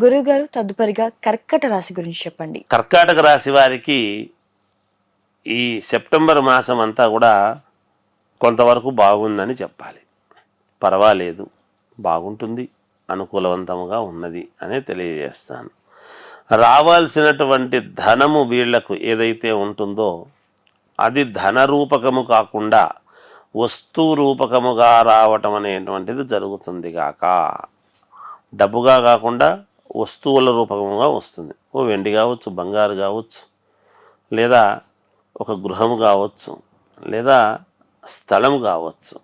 గురువుగారు తదుపరిగా కర్కట రాశి గురించి చెప్పండి. కర్కాటక రాశి వారికి ఈ సెప్టెంబర్ మాసం అంతా కూడా కొంతవరకు బాగుందని చెప్పాలి. పర్వాలేదు, బాగుంటుంది, అనుకూలవంతంగా ఉన్నది అనే తెలియజేస్తాను. రావాల్సినటువంటి ధనము వీళ్లకు ఏదైతే ఉంటుందో అది ధన రూపకము కాకుండా వస్తు రూపకముగా రావటం అనేటువంటిది జరుగుతుంది గాక. డబ్బుగా కాకుండా వస్తువుల రూపకముగా వస్తుంది. ఓ వెండి కావచ్చు, బంగారు కావచ్చు, లేదా ఒక గృహము కావచ్చు, లేదా స్థలం కావచ్చు,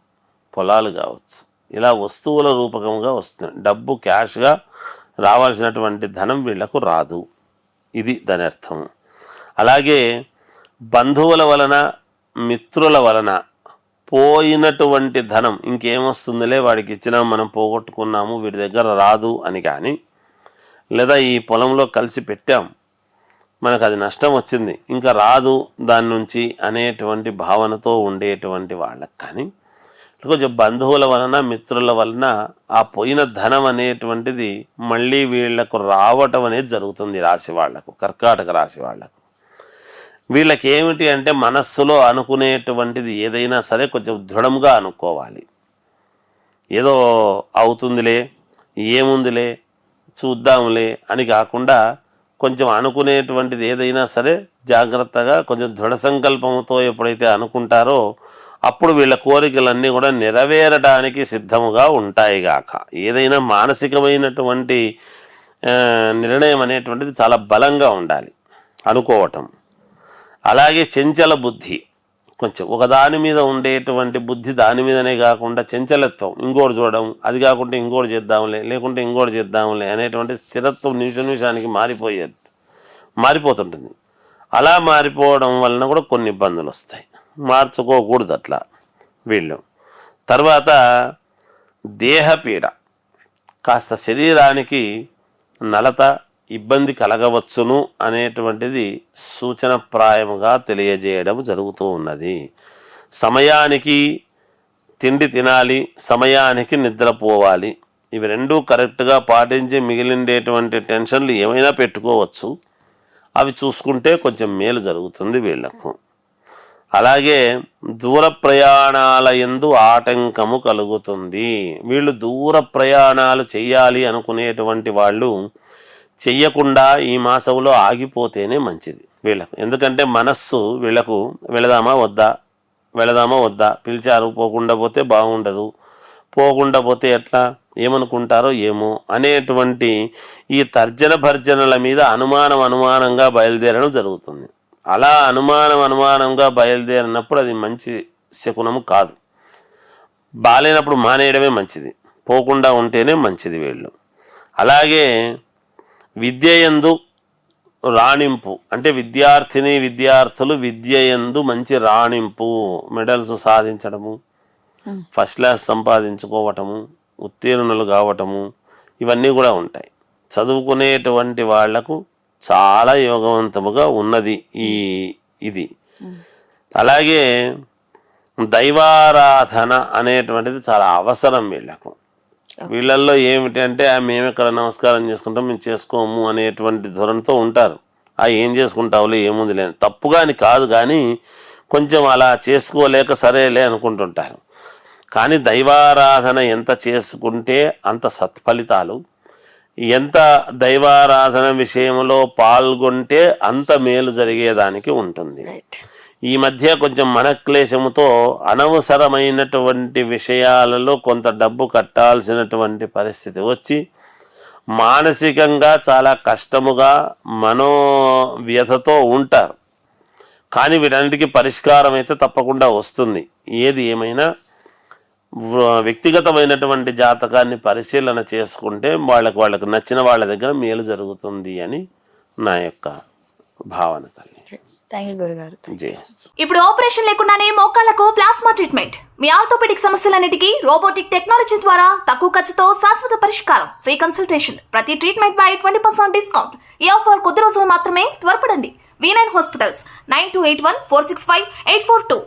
పొలాలు కావచ్చు. ఇలా వస్తువుల రూపకముగా వస్తుంది. డబ్బు క్యాష్గా రావాల్సినటువంటి ధనం వీళ్లకు రాదు. ఇది దాని అర్థం. అలాగే బంధువుల వలన, మిత్రుల వలన పోయినటువంటి ధనం ఇంకేమొస్తుందిలే, వాడికి ఇచ్చినా మనం పోగొట్టుకున్నాము, వీడి దగ్గర రాదు అని కానీ, లేదా ఈ పొలంలో కలిసి పెట్టాం, మనకు అది నష్టం వచ్చింది, ఇంకా రాదు దాని నుంచి అనేటువంటి భావనతో ఉండేటువంటి వాళ్ళకి కానీ, కొంచెం బంధువుల వలన, మిత్రుల వలన ఆ పోయిన ధనం అనేటువంటిది మళ్ళీ వీళ్లకు రావటం అనేది జరుగుతుంది. రాశి వాళ్లకు, కర్కాటక రాశి వాళ్లకు. వీళ్ళకి ఏమిటి అంటే మనస్సులో అనుకునేటువంటిది ఏదైనా సరే కొంచెం దృఢంగా అనుకోవాలి. ఏదో అవుతుందిలే, ఏముందిలే, చూద్దాంలే అని కాకుండా కొంచెం అనుకునేటువంటిది ఏదైనా సరే జాగ్రత్తగా కొంచెం దృఢ సంకల్పంతో ఎప్పుడైతే అనుకుంటారో అప్పుడు వీళ్ళ కోరికలన్నీ కూడా నెరవేరడానికి సిద్ధముగా ఉంటాయి గాక. ఏదైనా మానసికమైనటువంటి నిర్ణయం అనేటువంటిది చాలా బలంగా ఉండాలి అనుకోవటం. అలాగే చంచల బుద్ధి, కొంచెం ఒకదాని మీద ఉండేటువంటి బుద్ధి దాని మీదనే కాకుండా చంచలత్వం, ఇంకోటి చూడడం, అది కాకుండా ఇంకోటి చేద్దాంలే, లేకుంటే ఇంకోటి చేద్దాంలే అనేటువంటి స్థిరత్వం నిమిషానికి మారిపోతుంటుంది. అలా మారిపోవడం వలన కూడా కొన్ని ఇబ్బందులు వస్తాయి. మార్చుకోకూడదు అట్లా వీళ్ళు. తర్వాత దేహపీడ, కాస్త శరీరానికి నలత, ఇబ్బంది కలగవచ్చును అనేటువంటిది సూచనప్రాయముగా తెలియజేయడం జరుగుతూ ఉన్నది. సమయానికి తిండి తినాలి, సమయానికి నిద్రపోవాలి. ఇవి రెండూ కరెక్ట్గా పాటించి మిగిలిండేటువంటి టెన్షన్లు ఏమైనా పెట్టుకోవచ్చు. అవి చూసుకుంటే కొంచెం మేలు జరుగుతుంది వీళ్లకు. అలాగే దూర ప్రయాణాల యందు ఆటంకము కలుగుతుంది. వీళ్ళు దూర ప్రయాణాలు చేయాలి అనుకునేటువంటి వాళ్ళు చెయ్యకుండా ఈ మాసంలో ఆగిపోతేనే మంచిది వీళ్ళకు. ఎందుకంటే మనస్సు వీళ్ళకు వెళదామా వద్దా, పిలిచారు పోకుండా పోతే బాగుండదు, పోకుండా పోతే ఎట్లా, ఏమనుకుంటారో ఏమో అనేటువంటి ఈ తర్జన భర్జనల మీద అనుమానంగా బయలుదేరడం జరుగుతుంది. అలా అనుమానంగా బయలుదేరినప్పుడు అది మంచి శకునము కాదు. బాలేనప్పుడు మానేయడమే మంచిది, పోకుండా ఉంటేనే మంచిది వీళ్ళు. అలాగే విద్యయందు రాణింపు, అంటే విద్యార్థులు విద్యయందు మంచి రాణింపు, మెడల్స్ సాధించడము, ఫస్ట్ క్లాస్ సంపాదించుకోవటము, ఉత్తీర్ణులు కావటము, ఇవన్నీ కూడా ఉంటాయి. చదువుకునేటువంటి వాళ్లకు చాలా యోగవంతముగా ఉన్నది ఇది. అలాగే దైవారాధన అనేటువంటిది చాలా అవసరం వీళ్లకు. వీళ్ళల్లో ఏమిటి అంటే మేము ఇక్కడ నమస్కారం చేసుకుంటాం, మేము చేసుకోము అనేటువంటి ధోరణితో ఉంటారు. ఏం చేసుకుంటావులే, ఏముంది లేని, తప్పుగా అని కాదు కానీ కొంచెం అలా చేసుకోలేక సరేలే అనుకుంటుంటారు. కానీ దైవారాధన ఎంత చేసుకుంటే అంత సత్ఫలితాలు, ఎంత దైవారాధన విషయంలో పాల్గొంటే అంత మేలు జరిగేదానికి ఉంటుంది. ఈ మధ్య కొంచెం మనక్లేశముతో అనవసరమైనటువంటి విషయాలలో కొంత డబ్బు కట్టాల్సినటువంటి పరిస్థితి వచ్చి మానసికంగా చాలా కష్టముగా మనోవ్యధతో ఉంటారు. కానీ వీటన్నిటికీ పరిష్కారం అయితే తప్పకుండా వస్తుంది. ఏది ఏమైనా వ్యక్తిగతమైనటువంటి జాతకాన్ని పరిశీలన చేసుకుంటే వాళ్ళకు నచ్చిన వాళ్ళ దగ్గర మేలు జరుగుతుంది అని నా యొక్క భావన. తల్లి, ఇప్పుడు ఆపరేషన్ లేకుండానే మోకాళ్లకు ప్లాస్మా ట్రీట్మెంట్. మీ ఆర్థోపెడిక్ సమస్యలన్నిటికీ రోబోటిక్ టెక్నాలజీ ద్వారా తక్కువ ఖర్చుతో శాశ్వత పరిష్కారం. ఫ్రీ కన్సల్టేషన్, ప్రతి ట్రీట్మెంట్ పై 20% డిస్కౌంట్. ఈ ఆఫర్ కొద్ది రోజులు మాత్రమే. త్వరపడండి. V9 hospitals 9281465842.